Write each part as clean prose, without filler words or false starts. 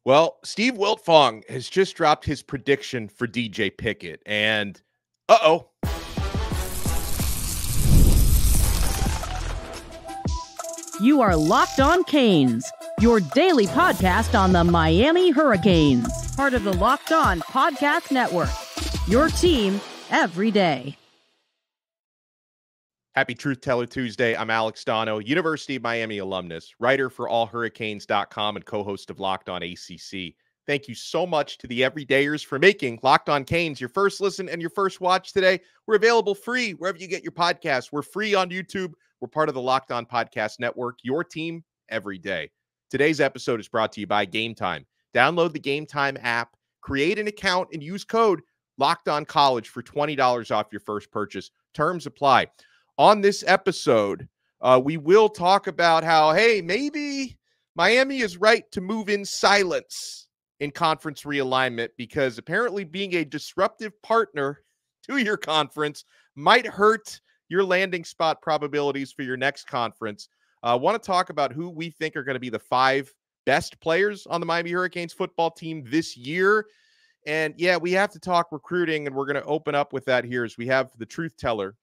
Well, Steve Wiltfong has just dropped his prediction for DJ Pickett, and uh-oh. You are Locked On Canes, your daily podcast on the Miami Hurricanes, part of the Locked On Podcast Network, your team every day. Happy Truth Teller Tuesday. I'm Alex Donno, University of Miami alumnus, writer for allhurricanes.com and co-host of Locked On ACC. Thank you so much to the everydayers for making Locked On Canes your first listen and your first watch today. We're available free wherever you get your podcasts. We're free on YouTube. We're part of the Locked On Podcast Network, your team every day. Today's episode is brought to you by Game Time. Download the Game Time app, create an account, and use code LOCKEDONCollege for $20 off your first purchase. Terms apply. On this episode, we will talk about how, hey, maybe Miami is right to move in silence in conference realignment because apparently being a disruptive partner to your conference might hurt your landing spot probabilities for your next conference. I want to talk about who we think are going to be the 5 best players on the Miami Hurricanes football team this year. And yeah, we have to talk recruiting, and we're going to open up with that here as we have the truth teller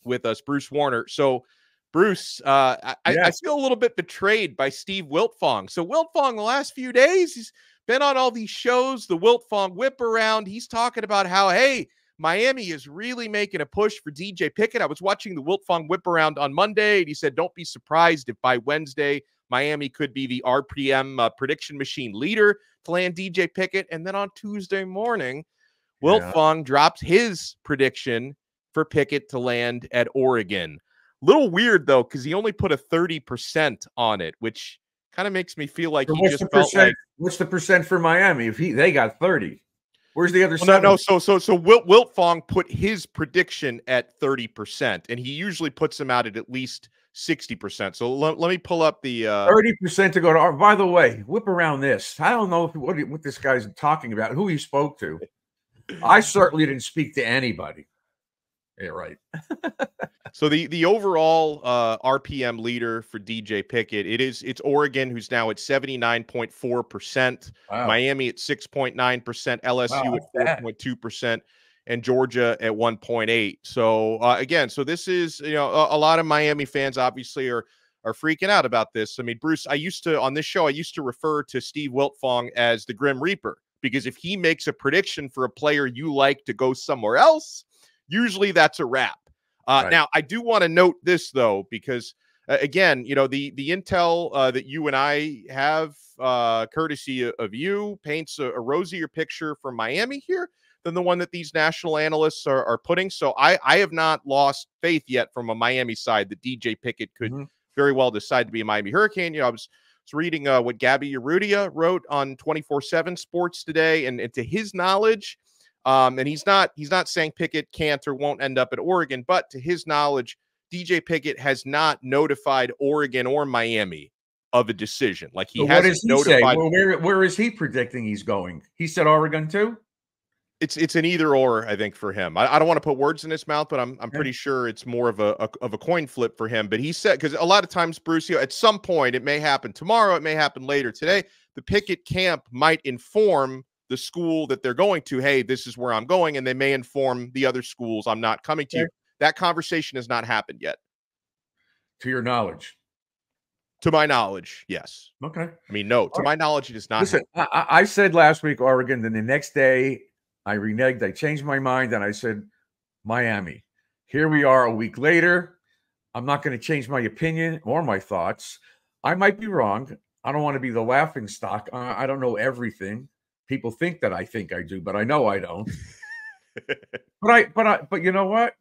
with us, Bruce Warner. So, Bruce, I feel a little bit betrayed by Steve Wiltfong. So, Wiltfong, the last few days, he's been on all these shows, the Wiltfong whip around. He's talking about how, hey, Miami is really making a push for DJ Pickett. I was watching the Wiltfong whip around on Monday, and he said, don't be surprised if by Wednesday, Miami could be the RPM prediction machine leader to land DJ Pickett. And then on Tuesday morning, Wiltfong dropped his prediction for Pickett to land at Oregon. Little weird, though, because he only put a 30% on it, which kind of makes me feel like he just felt like... What's the percent for Miami if they got 30? Where's the other side? No. So Wiltfong put his prediction at 30%, and he usually puts them out at least 60%. So let me pull up the 30% to go to. By the way, whip around this. I don't know what this guy's talking about, who he spoke to. I certainly didn't speak to anybody. Yeah, right. So the overall RPM leader for DJ Pickett, it's Oregon, who's now at 79.4%, wow. Miami at 6.9%, LSU at 4.2%, and Georgia at 1.8%. So again, so this is, a lot of Miami fans obviously are freaking out about this. I mean, Bruce, on this show, I used to refer to Steve Wiltfong as the Grim Reaper, because if he makes a prediction for a player you like to go somewhere else, usually that's a wrap. Right. Now, I do want to note this, though, because, again, the intel that you and I have, courtesy of you, paints a rosier picture for Miami here than the one that these national analysts are putting. So I have not lost faith yet from a Miami side that DJ Pickett could very well decide to be a Miami Hurricane. I was reading what Gabby Urrutia wrote on 24/7 Sports today, and to his knowledge, and he's not saying Pickett can't or won't end up at Oregon, but to his knowledge, DJ Pickett has not notified Oregon or Miami of a decision. Like he hasn't notified. Well, where is he predicting he's going? He said Oregon too. It's an either or, I think, for him. I don't want to put words in his mouth, but I'm pretty sure it's more of a coin flip for him. But he said, because a lot of times, Bruce, at some point, it may happen tomorrow, it may happen later today, the Pickett camp might inform the school that they're going to, hey, this is where I'm going, and they may inform the other schools I'm not coming to. That conversation has not happened yet. To your knowledge? To my knowledge, yes. Okay. I mean, no, to my knowledge, it is not. Listen, I said last week Oregon, then the next day I reneged. I changed my mind, and I said Miami. Here we are a week later. I'm not going to change my opinion or my thoughts. I might be wrong. I don't want to be the laughing stock. I don't know everything. People think that I think I do, but I know I don't. But you know what?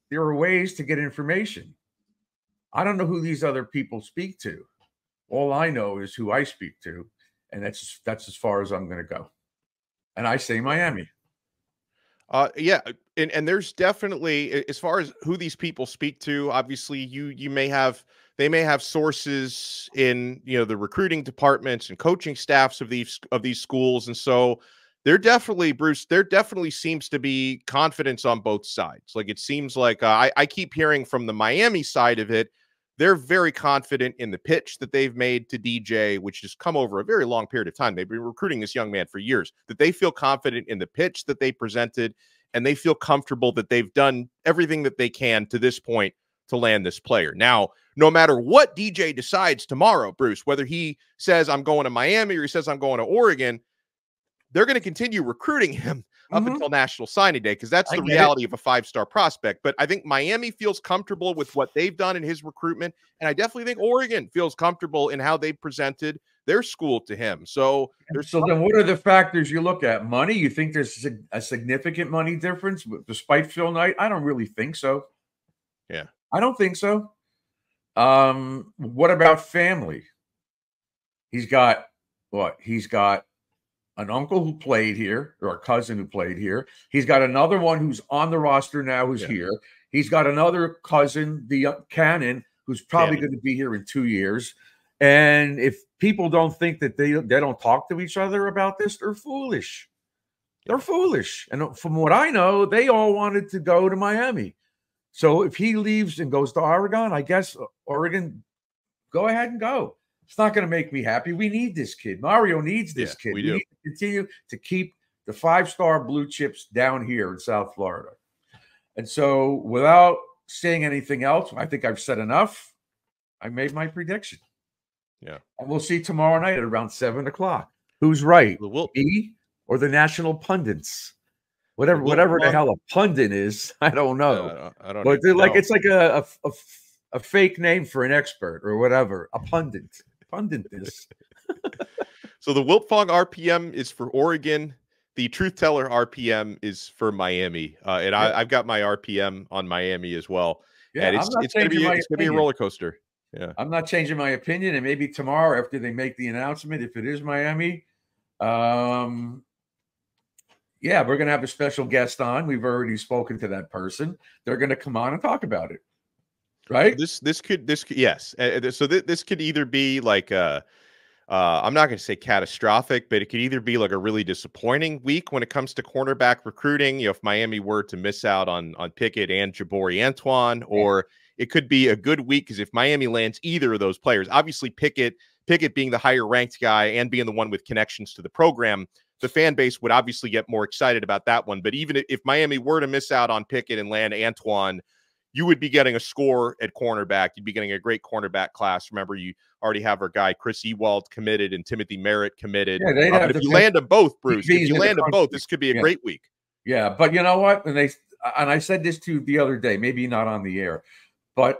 There are ways to get information. I don't know who these other people speak to. All I know is who I speak to, and that's as far as I'm going to go. And I say Miami. Yeah, and there's definitely, as far as who these people speak to, obviously they may have sources in the recruiting departments and coaching staffs of these schools, and so there definitely seems to be confidence on both sides. Like it seems like I keep hearing from the Miami side of it they're very confident in the pitch that they've made to DJ, which has come over a very long period of time. They've been recruiting this young man for years, that they feel confident in the pitch that they presented, and they feel comfortable that they've done everything that they can to this point to land this player. Now, no matter what DJ decides tomorrow, Bruce, whether he says I'm going to Miami or he says I'm going to Oregon, they're going to continue recruiting him up until National Signing Day, because that's the reality of a 5-star prospect. But I think Miami feels comfortable with what they've done in his recruitment, and I definitely think Oregon feels comfortable in how they presented their school to him. So then what are the factors you look at? Money? You think there's a significant money difference despite Phil Knight? I don't really think so. Yeah. I don't think so. What about family? He's got what? He's got an uncle who played here, or a cousin who played here. He's got another one who's on the roster now who's here. He's got another cousin, the Cannon, who's probably going to be here in 2 years. And if people don't think that they don't talk to each other about this, they're foolish. They're foolish. And from what I know, they all wanted to go to Miami. So if he leaves and goes to Oregon, I guess Oregon, go ahead and go. It's not going to make me happy. We need this kid. Mario needs this kid. We need to continue to keep the 5-star blue chips down here in South Florida. And so without saying anything else, I think I've said enough. I made my prediction. Yeah. And we'll see tomorrow night at around 7 o'clock. Who's right? Me or the national pundits? Whatever the hell a pundit is, I don't know. I don't but know. Like it's like a fake name for an expert or whatever. A pundit. Pundit is. So the Wiltfong RPM is for Oregon. The Truth Teller RPM is for Miami. And I've got my RPM on Miami as well. Yeah, and it's going to be a roller coaster. Yeah, I'm not changing my opinion. And maybe tomorrow after they make the announcement, if it is Miami, yeah, we're going to have a special guest on. We've already spoken to that person. They're going to come on and talk about it. Right. This could yes. So this could either be like I'm not going to say catastrophic, but it could either be like a really disappointing week when it comes to cornerback recruiting. If Miami were to miss out on Pickett and Jabari Antoine, or it could be a good week because if Miami lands either of those players, obviously Pickett being the higher ranked guy and being the one with connections to the program, the fan base would obviously get more excited about that one. But even if Miami were to miss out on Pickett and land Antoine, you would be getting a score at cornerback. You'd be getting a great cornerback class. Remember, you already have our guy Chris Ewald committed and Timothy Merritt committed. Yeah, but if you land them both, Bruce, if you land them both, this could be a great week. Yeah, but you know what? And I said this to you the other day, maybe not on the air, but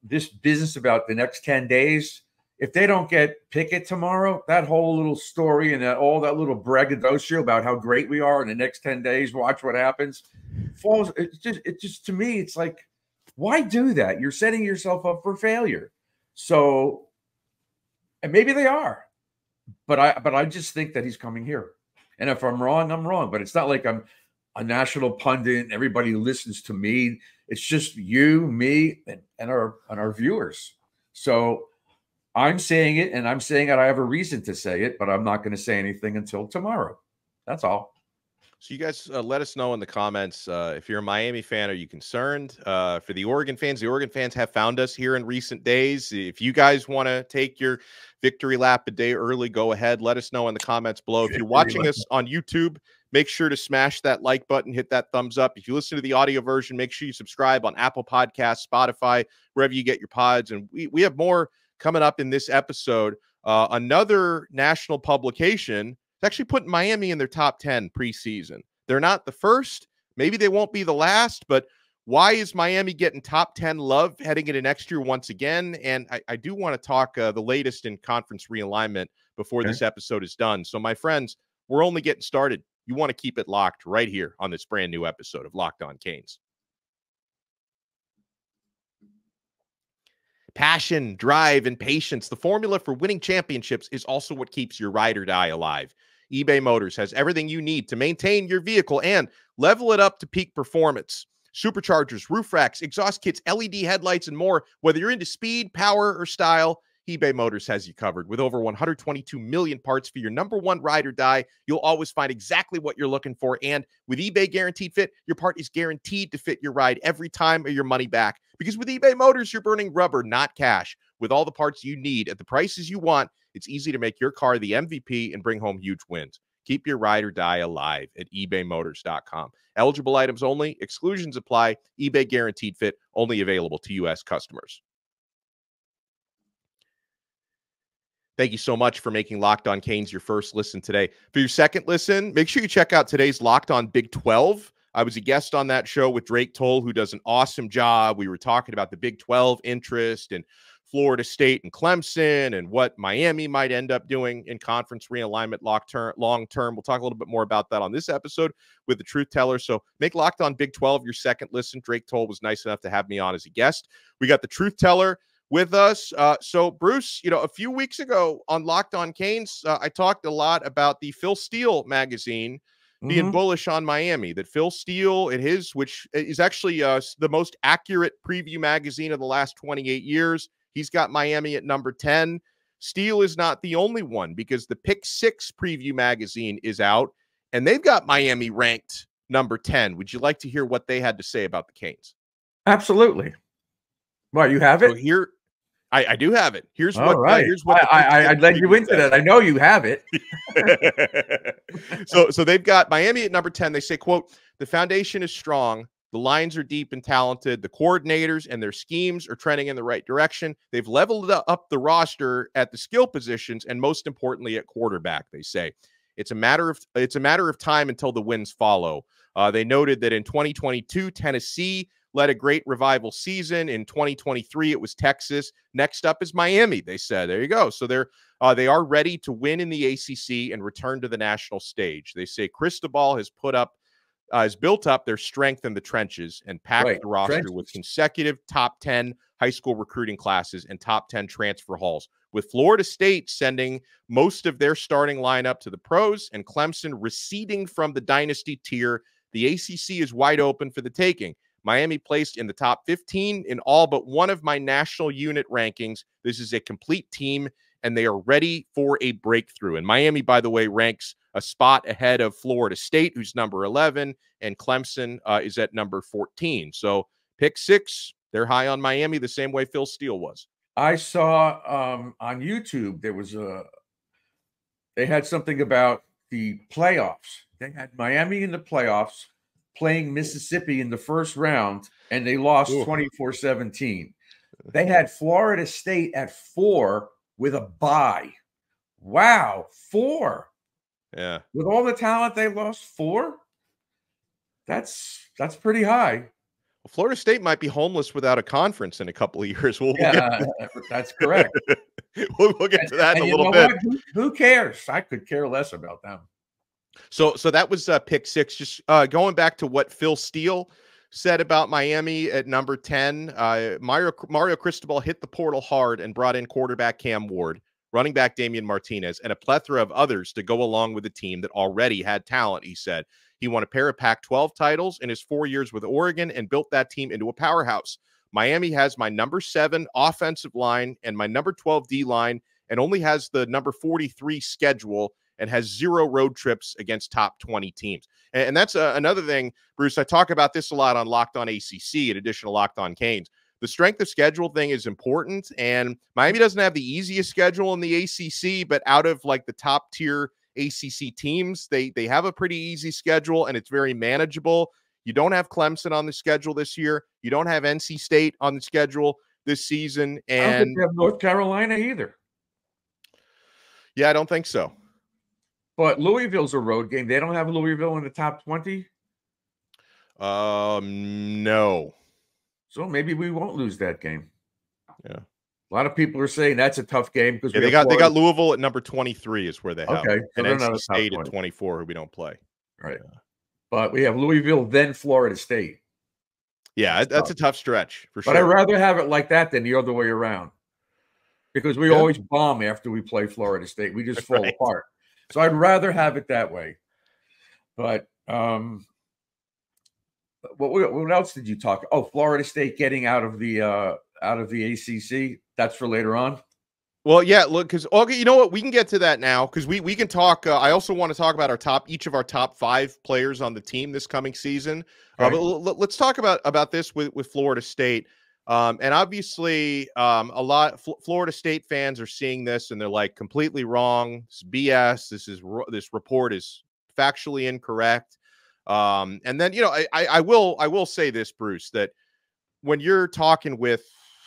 this business about the next 10 days, if they don't get Pickett tomorrow, that whole little story and all that little braggadocio about how great we are in the next 10 days, watch what happens, falls. It just to me, it's like, why do that? You're setting yourself up for failure. So, and maybe they are, but I just think that he's coming here. And if I'm wrong, I'm wrong. But it's not like I'm a national pundit and everybody listens to me. It's just you, me, and our viewers. So I'm saying it, and I'm saying it. I have a reason to say it, but I'm not going to say anything until tomorrow. That's all. So you guys let us know in the comments if you're a Miami fan, are you concerned? For the Oregon fans have found us here in recent days. If you guys want to take your victory lap a day early, go ahead. Let us know in the comments below. If you're watching this on YouTube, make sure to smash that like button, hit that thumbs up. If you listen to the audio version, make sure you subscribe on Apple Podcasts, Spotify, wherever you get your pods. And we have more coming up in this episode. Another national publication is actually putting Miami in their top 10 preseason. They're not the first. Maybe they won't be the last, but why is Miami getting top 10 love heading into next year once again? And I do want to talk the latest in conference realignment before this episode is done. So my friends, we're only getting started. You want to keep it locked right here on this brand new episode of Locked On Canes. Passion, drive, and patience. The formula for winning championships is also what keeps your ride or die alive. eBay Motors has everything you need to maintain your vehicle and level it up to peak performance. Superchargers, roof racks, exhaust kits, LED headlights, and more. Whether you're into speed, power, or style, eBay Motors has you covered. With over 122 million parts for your number one ride or die, you'll always find exactly what you're looking for. And with eBay Guaranteed Fit, your part is guaranteed to fit your ride every time or your money back. Because with eBay Motors, you're burning rubber, not cash. With all the parts you need at the prices you want, it's easy to make your car the MVP and bring home huge wins. Keep your ride or die alive at ebaymotors.com. Eligible items only. Exclusions apply. eBay Guaranteed Fit only available to U.S. customers. Thank you so much for making Locked On Canes your first listen today. For your second listen, make sure you check out today's Locked On Big 12. I was a guest on that show with Drake Toll, who does an awesome job. We were talking about the Big 12 interest and Florida State and Clemson and what Miami might end up doing in conference realignment long term. We'll talk a little bit more about that on this episode with the Truth Teller. So make Locked On Big 12 your second listen. Drake Toll was nice enough to have me on as a guest. We got the Truth Teller with us. So Bruce, a few weeks ago on Locked On Canes, I talked a lot about the Phil Steele magazine being bullish on Miami, that Phil Steele and his, which is actually the most accurate preview magazine of the last 28 years. He's got Miami at number 10. Steele is not the only one, because the Pick 6 preview magazine is out and they've got Miami ranked number 10. Would you like to hear what they had to say about the Canes? Absolutely. Well, you have it? So here, I do have it. Here's what. Right. Here's what. I'd let you into that. I know you have it. So they've got Miami at number 10. They say, quote, "The foundation is strong. The lines are deep and talented. The coordinators and their schemes are trending in the right direction. They've leveled up the roster at the skill positions, and most importantly, at quarterback." They say it's a matter of time until the wins follow. They noted that in 2022, Tennessee led a great revival season. In 2023, it was Texas. Next up is Miami, they said. There you go. So they are ready to win in the ACC and return to the national stage. They say Cristobal has built up their strength in the trenches and packed the roster with consecutive top 10 high school recruiting classes and top 10 transfer hauls, with Florida State sending most of their starting lineup to the pros and Clemson receding from the dynasty tier. The ACC is wide open for the taking. Miami placed in the top 15 in all but one of my national unit rankings. This is a complete team, and they are ready for a breakthrough. And Miami, by the way, ranks a spot ahead of Florida State, who's number 11, and Clemson is at number 14. So Pick 6, they're high on Miami the same way Phil Steele was. I saw on YouTube they had something about the playoffs. They had Miami in the playoffs playing Mississippi in the first round, and they lost 24-17. They had Florida State at 4 with a bye. Wow, 4. Yeah. With all the talent they lost, 4? That's pretty high. Well, Florida State might be homeless without a conference in a couple of years. That's correct. we'll get to that in a little bit. Who cares? I could care less about them. So that was Pick 6. Just going back to what Phil Steele said about Miami at number 10. Mario Cristobal hit the portal hard and brought in quarterback Cam Ward, running back Damian Martinez, and a plethora of others to go along with a team that already had talent, he said. He won a pair of Pac-12 titles in his 4 years with Oregon and built that team into a powerhouse. Miami has my number 7 offensive line and my number 12 D-line, and only has the number 43 schedule and has 0 road trips against top 20 teams. And that's another thing, Bruce. I talk about this a lot on Locked On ACC, in addition to Locked On Canes. The strength of schedule thing is important, and Miami doesn't have the easiest schedule in the ACC, but out of like the top tier ACC teams, they have a pretty easy schedule, and it's very manageable. You don't have Clemson on the schedule this year. You don't have NC State on the schedule this season. And I don't think they have North Carolina either. Yeah, I don't think so. But Louisville's a road game. They don't have Louisville in the top 20? No. So maybe we won't lose that game. Yeah. A lot of people are saying that's a tough game because they got Louisville at number 23 is where they have it. And NC State at 24, who we don't play. Right. But we have Louisville, then Florida State. Yeah, that's a tough stretch for sure. But I'd rather have it like that than the other way around, because we always bomb after we play Florida State. We just fall apart. So I'd rather have it that way. But what else did you talk? Oh, Florida State getting out of the ACC. That's for later on. Well, yeah, look, because okay, you know what? We can get to that now because we can talk. I also want to talk about each of our top 5 players on the team this coming season. Okay. But let's talk about this with Florida State. And obviously, a lot Florida State fans are seeing this and they're like completely wrong. It's BS. This report is factually incorrect. And then I will say this, Bruce, that when you're talking with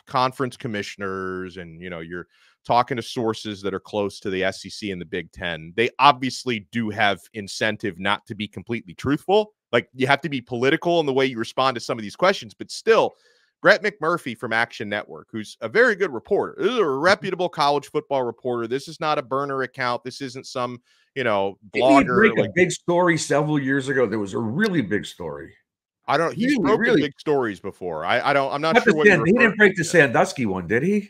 conference commissioners and you're talking to sources that are close to the SEC and the Big Ten, they obviously do have incentive not to be completely truthful. Like, you have to be political in the way you respond to some of these questions, but still, Brett McMurphy from Action Network, who's a very good reporter, this is a reputable college football reporter. This is not a burner account. This isn't some, blogger. Didn't he break a big story several years ago? There was a really big story. I don't. He's broken big stories before. I'm not sure what he didn't break the Sandusky one, did he?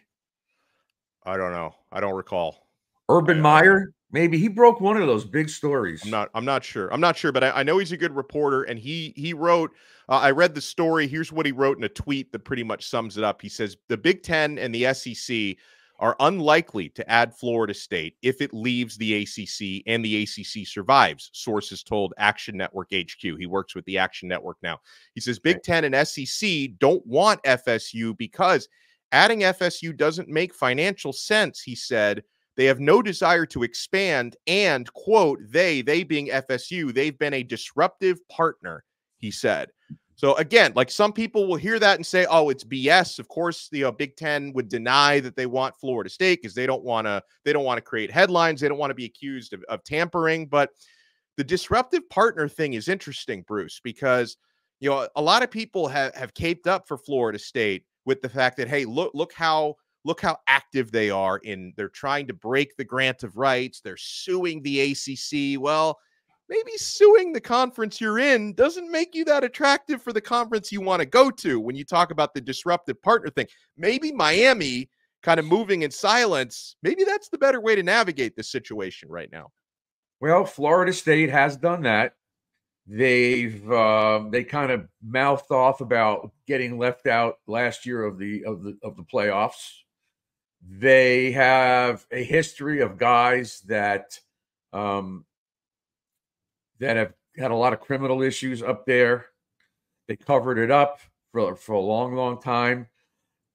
I don't know. I don't recall. Urban Meyer, maybe he broke one of those big stories. I'm not sure. But I know he's a good reporter, and he wrote. I read the story. Here's what he wrote in a tweet that pretty much sums it up. He says the Big Ten and the SEC are unlikely to add Florida State if it leaves the ACC and the ACC survives, sources told Action Network HQ. He works with the Action Network now. He says Big Ten and SEC don't want FSU because adding FSU doesn't make financial sense, he said. They have no desire to expand and, quote, they being FSU, they've been a disruptive partner, he said. So again, like, some people will hear that and say, oh, it's BS. Of course, the Big Ten would deny that they want Florida State because they don't want to create headlines. They don't want to be accused of tampering. But the disruptive partner thing is interesting, Bruce, because, a lot of people have caped up for Florida State with the fact that, hey, look how active they are they're trying to break the grant of rights. They're suing the ACC. Well, maybe suing the conference you're in doesn't make you that attractive for the conference you want to go to when you talk about the disruptive partner thing. Maybe Miami kind of moving in silence, maybe that's the better way to navigate this situation right now. Well, Florida State has done that. They kind of mouthed off about getting left out last year of the playoffs. They have a history of guys that have had a lot of criminal issues up there. They covered it up for a long, long time.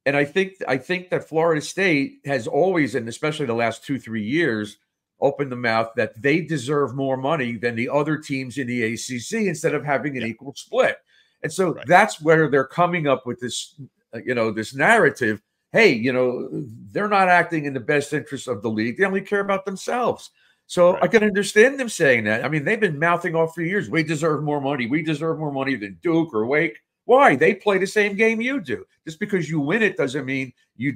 And I think that Florida State has always, and especially the last 2-3 years, opened the mouth that they deserve more money than the other teams in the ACC instead of having an equal split. And so that's where they're coming up with this, this narrative. Hey, they're not acting in the best interest of the league. They only care about themselves. So I can understand them saying that. I mean, they've been mouthing off for years. We deserve more money. We deserve more money than Duke or Wake. Why? They play the same game you do. Just because you win it doesn't mean you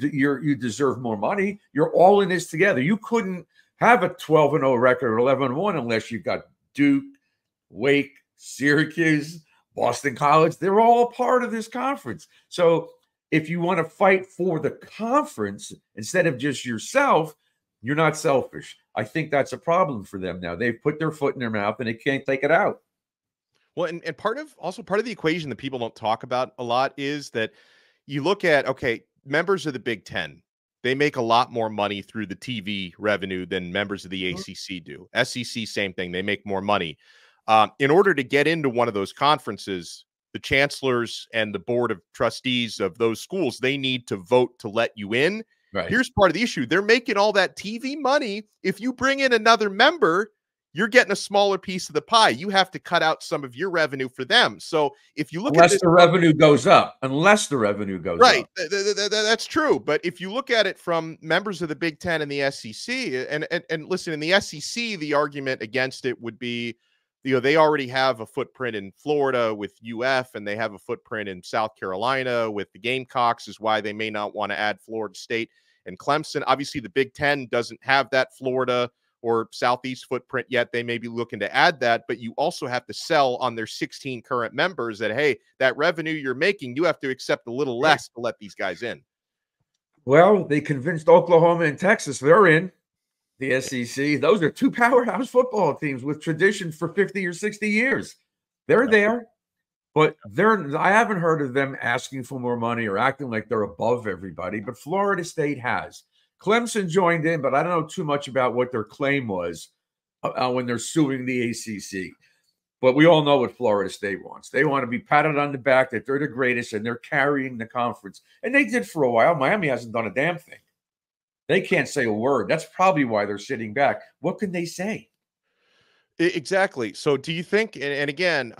deserve more money. You're all in this together. You couldn't have a 12-0 record or 11-1 unless you got Duke, Wake, Syracuse, Boston College. They're all a part of this conference. So if you want to fight for the conference instead of just yourself, you're not selfish. I think that's a problem for them now. They've put their foot in their mouth and they can't take it out. Well, and part of the equation that people don't talk about a lot is that you look at, okay, members of the Big Ten, they make a lot more money through the TV revenue than members of the ACC do. SEC, same thing. They make more money. In order to get into one of those conferences, the chancellors and the board of trustees of those schools, they need to vote to let you in. Right. Here's part of the issue. They're making all that TV money. If you bring in another member, you're getting a smaller piece of the pie. You have to cut out some of your revenue for them. So if you look at this, the revenue goes up, unless the revenue goes up. Right. That's true. But if you look at it from members of the Big Ten and the SEC, and listen, in the SEC, the argument against it would be, they already have a footprint in Florida with UF, and they have a footprint in South Carolina with the Gamecocks, is why they may not want to add Florida State and Clemson. Obviously, the Big Ten doesn't have that Florida or Southeast footprint yet. They may be looking to add that, but you also have to sell on their 16 current members that, hey, that revenue you're making, you have to accept a little less to let these guys in. Well, they convinced Oklahoma and Texas they're in the SEC. Those are two powerhouse football teams with tradition for 50 or 60 years. They're there, but I haven't heard of them asking for more money or acting like they're above everybody, but Florida State has. Clemson joined in, but I don't know too much about what their claim was when they're suing the ACC. But we all know what Florida State wants. They want to be patted on the back that they're the greatest and they're carrying the conference. And they did for a while. Miami hasn't done a damn thing. They can't say a word. That's probably why they're sitting back. What can they say? Exactly. So do you think, and again,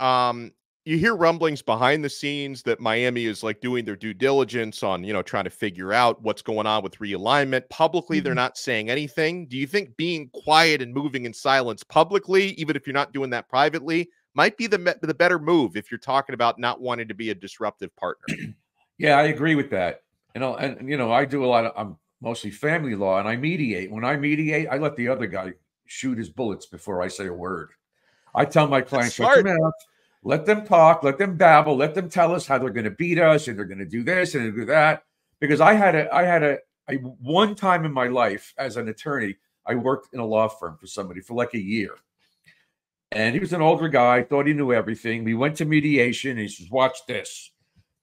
you hear rumblings behind the scenes that Miami is like doing their due diligence on, trying to figure out what's going on with realignment. Publicly, they're not saying anything. Do you think being quiet and moving in silence publicly, even if you're not doing that privately, might be the better move if you're talking about not wanting to be a disruptive partner? Yeah, I agree with that. I do a lot of, I'm mostly family law, and I mediate. When I mediate, I let the other guy shoot his bullets before I say a word. I tell my clients, shut your mouth, let them talk, let them babble, let them tell us how they're going to beat us and they're going to do this and do that. Because I had one time in my life as an attorney, I worked in a law firm for somebody for like a year. And he was an older guy, thought he knew everything. We went to mediation and he says, watch this.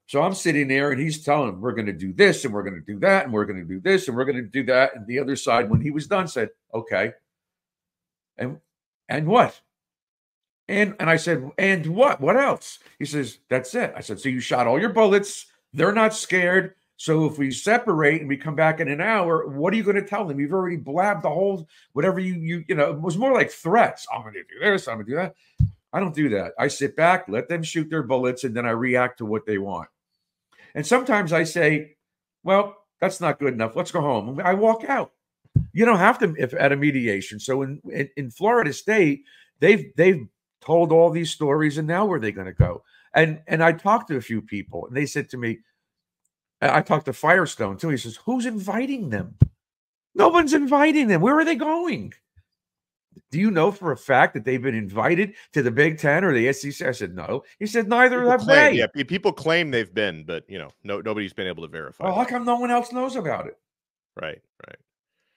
So I'm sitting there and he's telling him, we're going to do this and we're going to do that and we're going to do this and we're going to do that. And the other side, when he was done, said, okay. And what? And I said, and what? What else? He says, that's it. I said, so you shot all your bullets. They're not scared. So if we separate and we come back in an hour, what are you going to tell them? You've already blabbed the whole, whatever it was more like threats. I'm going to do this. I'm going to do that. I don't do that. I sit back, let them shoot their bullets, and then I react to what they want. And sometimes I say, well, that's not good enough. Let's go home. I walk out. You don't have to if at a mediation. So in Florida State, they've told all these stories, and now where are they going to go? And I talked to a few people, and they said to me, I talked to Firestone too. He says, who's inviting them? No one's inviting them. Where are they going? Do you know for a fact that they've been invited to the Big Ten or the SEC? I said, no. He said, neither have they. Yeah, people claim they've been, but nobody's been able to verify. Well, how come no one else knows about it? Right.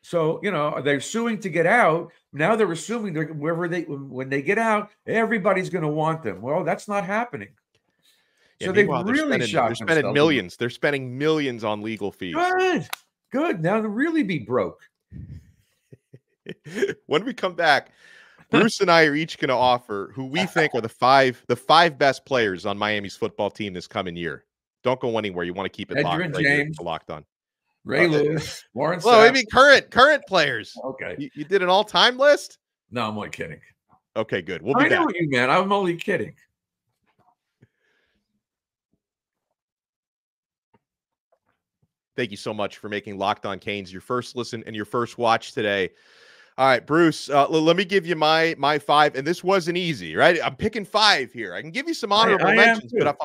So, they're suing to get out. Now they're assuming when they get out, everybody's going to want them. Well, that's not happening. Yeah, so they've really shot they're spending millions. They're spending millions on legal fees. Good. Now to really be broke. When we come back, Bruce and I are each going to offer who we think are the five best players on Miami's football team this coming year. Don't go anywhere. You want to keep it locked on. Ray Lewis, Warren. Well, I mean current players. Okay. You did an all-time list? No, I'm only kidding. Okay, good. We'll be back. I know what you meant. I'm only kidding. Thank you so much for making Locked On Canes your first listen and your first watch today. All right, Bruce, let me give you my five, and this wasn't easy, right? I'm picking five here. I can give you some honorable mentions, but if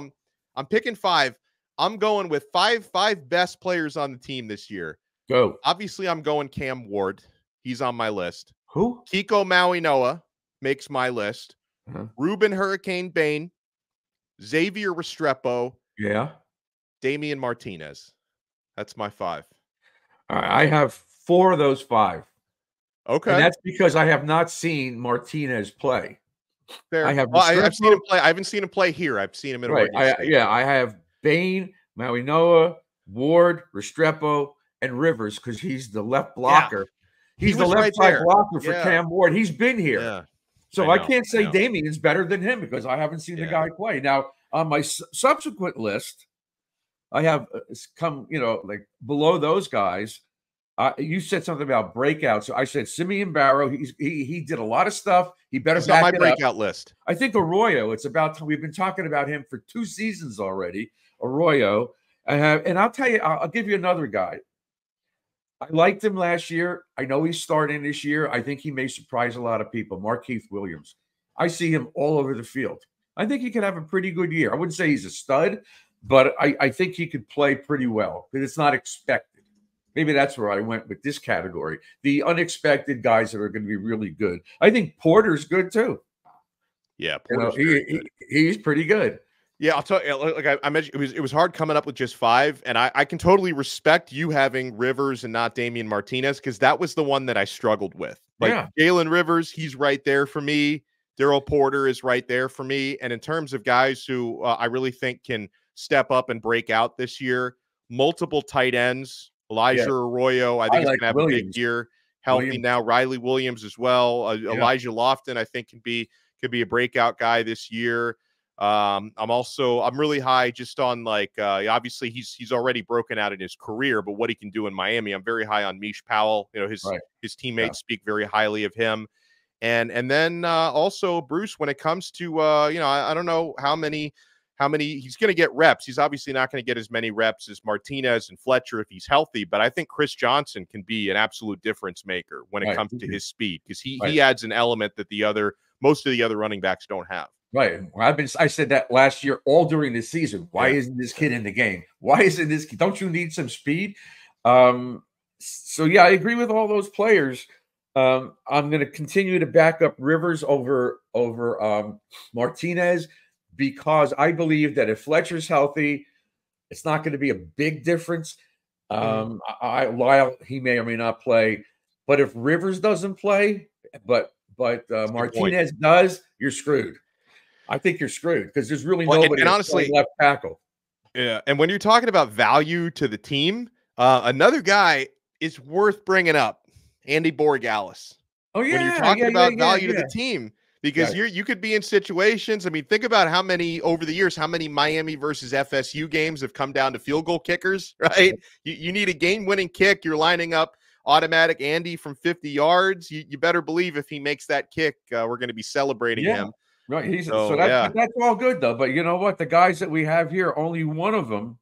I'm picking five, I'm going with five best players on the team this year. Go. Obviously, I'm going Cam Ward. He's on my list. Who? Kiko Maui-Noa makes my list. Ruben Hurricane Bain, Xavier Restrepo. Yeah. Damian Martinez. That's my five. All right, I have four of those five. Okay. And that's because I have not seen Martinez play. Fair. I've seen him play. I haven't seen him play here. I've seen him in I have Bain, Maui-Noa, Ward, Restrepo, and Rivers because he's the left blocker. Yeah. He's the left side blocker for Cam Ward. He's been here. Yeah. So I can't say Damian's better than him because I haven't seen the guy play. Now, on my subsequent list, I have come, like below those guys. You said something about breakouts. So I said Simeon Barrow. He did a lot of stuff. He better back my it breakout up. List. I think Arroyo. It's about we've been talking about him for 2 seasons already. Arroyo, and I'll tell you, I'll give you another guy. I liked him last year. I know he's starting this year. I think he may surprise a lot of people. Markeith Williams. I see him all over the field. I think he could have a pretty good year. I wouldn't say he's a stud, but I think he could play pretty well because it's not expected. Maybe that's where I went with this category. The unexpected guys that are going to be really good. I think Porter's good too. Yeah, he's pretty good. Yeah, I'll tell you, like I mentioned, it was hard coming up with just five, and I can totally respect you having Rivers and not Damian Martinez because that was the one that I struggled with. Like Jalen Rivers, he's right there for me. Daryl Porter is right there for me. And in terms of guys who I really think can step up and break out this year, multiple tight ends Elijah Arroyo, I think he's like going to have a big year. Healthy now. Riley Williams as well. Elijah Lofton, I think, could be a breakout guy this year. I'm really high just on obviously he's already broken out in his career, but what he can do in Miami, I'm very high on Mish Powell. His teammates speak very highly of him. And then also Bruce, when it comes to I don't know how many he's going to get reps. He's obviously not going to get as many reps as Martinez and Fletcher if he's healthy, but I think Chris Johnson can be an absolute difference maker when it comes to his speed, because he adds an element that most of the other running backs don't have. Right. I said that last year all during the season. Why isn't this kid in the game? Why isn't this kid? Don't you need some speed? So yeah, I agree with all those players. I'm going to continue to back up Rivers over Martinez, because I believe that if Fletcher's healthy, it's not going to be a big difference. While he may or may not play, but if Rivers doesn't play, but Martinez does, you're screwed. I think you're screwed, because there's really nobody and honestly, left tackle. Yeah, and when you're talking about value to the team, another guy is worth bringing up, Andy Borregales. Oh yeah, when you're talking about value to the team, because you could be in situations. I mean, think about how many Miami versus FSU games have come down to field goal kickers, right? You need a game-winning kick. You're lining up automatic Andy from 50 yards. You better believe if he makes that kick, we're going to be celebrating him. Right. That's all good though. But you know what? The guys that we have here, only one of them,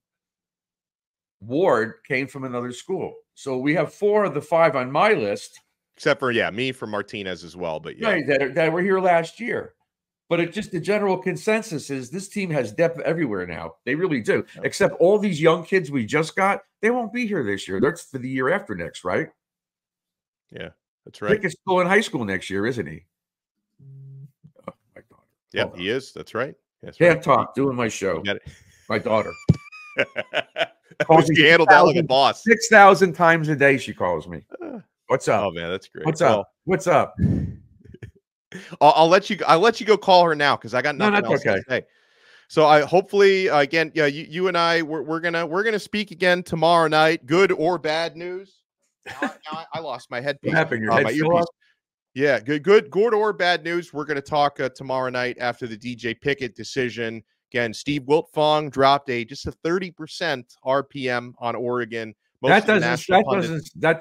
Ward, came from another school. So we have 4 of the 5 on my list. Except for, me from Martinez as well. But right, that were here last year. But it's just the general consensus is this team has depth everywhere now. They really do. Yep. Except all these young kids we just got, they won't be here this year. That's for the year after next, right? Yeah, that's right. Pickett's still in high school next year, isn't he? Yeah, he is. That's right. Can't talk. Doing my show. My daughter. She handled that like a boss. 6,000 times a day she calls me. What's up? Oh man, that's great. What's up? What's up? I'll let you go call her now, because I got nothing else to say. So I hopefully again, you and I we're gonna speak again tomorrow night. Good or bad news? Now I lost my headpiece. What happened? Your headpiece? Yeah, good or bad news. We're going to talk tomorrow night after the DJ Pickett decision. Again, Steve Wiltfong dropped just a 30% RPM on Oregon. That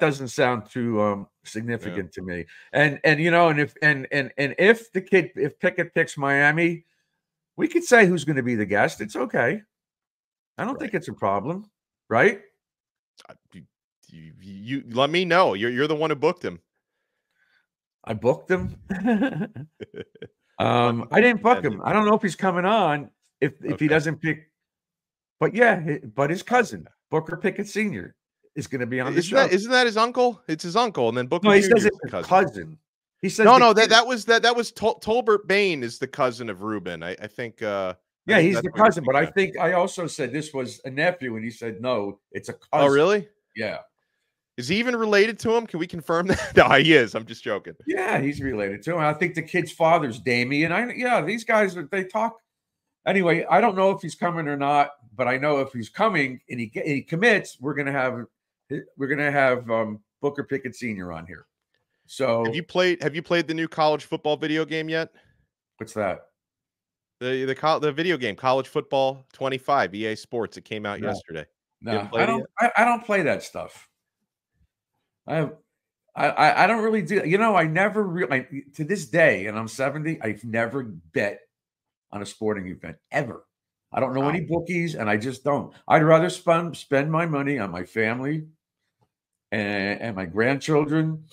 doesn't sound too significant to me. And if Pickett picks Miami, we could say who's going to be the guest. It's okay. I don't think it's a problem, right? You let me know. You're the one who booked him. I booked him. I didn't book him. I don't know if he's coming on if he doesn't pick. But his cousin, Booker Pickett Sr., is going to be on the show. Isn't that his uncle? It's his uncle, and then Booker. No, he says it's his cousin. He says that was Tolbert Bain is the cousin of Ruben. I think. He's the cousin, but I think I also said this was a nephew, and he said no, it's a cousin. Oh, really? Yeah. Is he even related to him? Can we confirm that? No, he is. I'm just joking. Yeah, he's related to him. I think the kid's father's Damien. These guys, they talk. Anyway, I don't know if he's coming or not, but I know if he's coming and he commits, we're gonna have Booker Pickett Sr. on here. So have you played the new college football video game yet? What's that? The video game, College Football 25, EA Sports. It came out yesterday. No, I don't play that stuff. I don't really do. I never really, to this day, and I'm 70. I've never bet on a sporting event ever. I don't know any bookies, and I just don't. I'd rather spend my money on my family and my grandchildren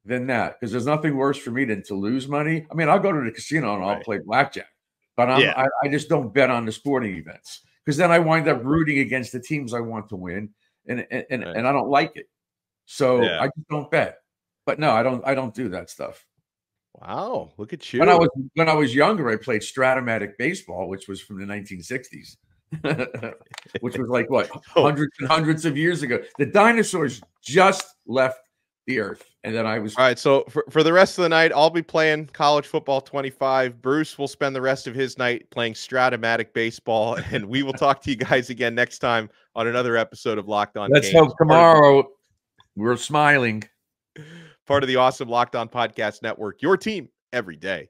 than that, because there's nothing worse for me than to lose money. I mean, I'll go to the casino and I'll play blackjack, but I just don't bet on the sporting events, because then I wind up rooting against the teams I want to win, and I don't like it. So I just don't bet. But no, I don't do that stuff. Wow, look at you. When I was younger, I played Stratomatic baseball, which was from the 1960s. Which was like what, hundreds and hundreds of years ago. The dinosaurs just left the earth. And then I was all right. So for the rest of the night, I'll be playing college football 25. Bruce will spend the rest of his night playing Stratomatic baseball, and we will talk to you guys again next time on another episode of Locked On Let's Canes. hope tomorrow we're smiling. Part of the awesome Locked On Podcast Network, your team every day.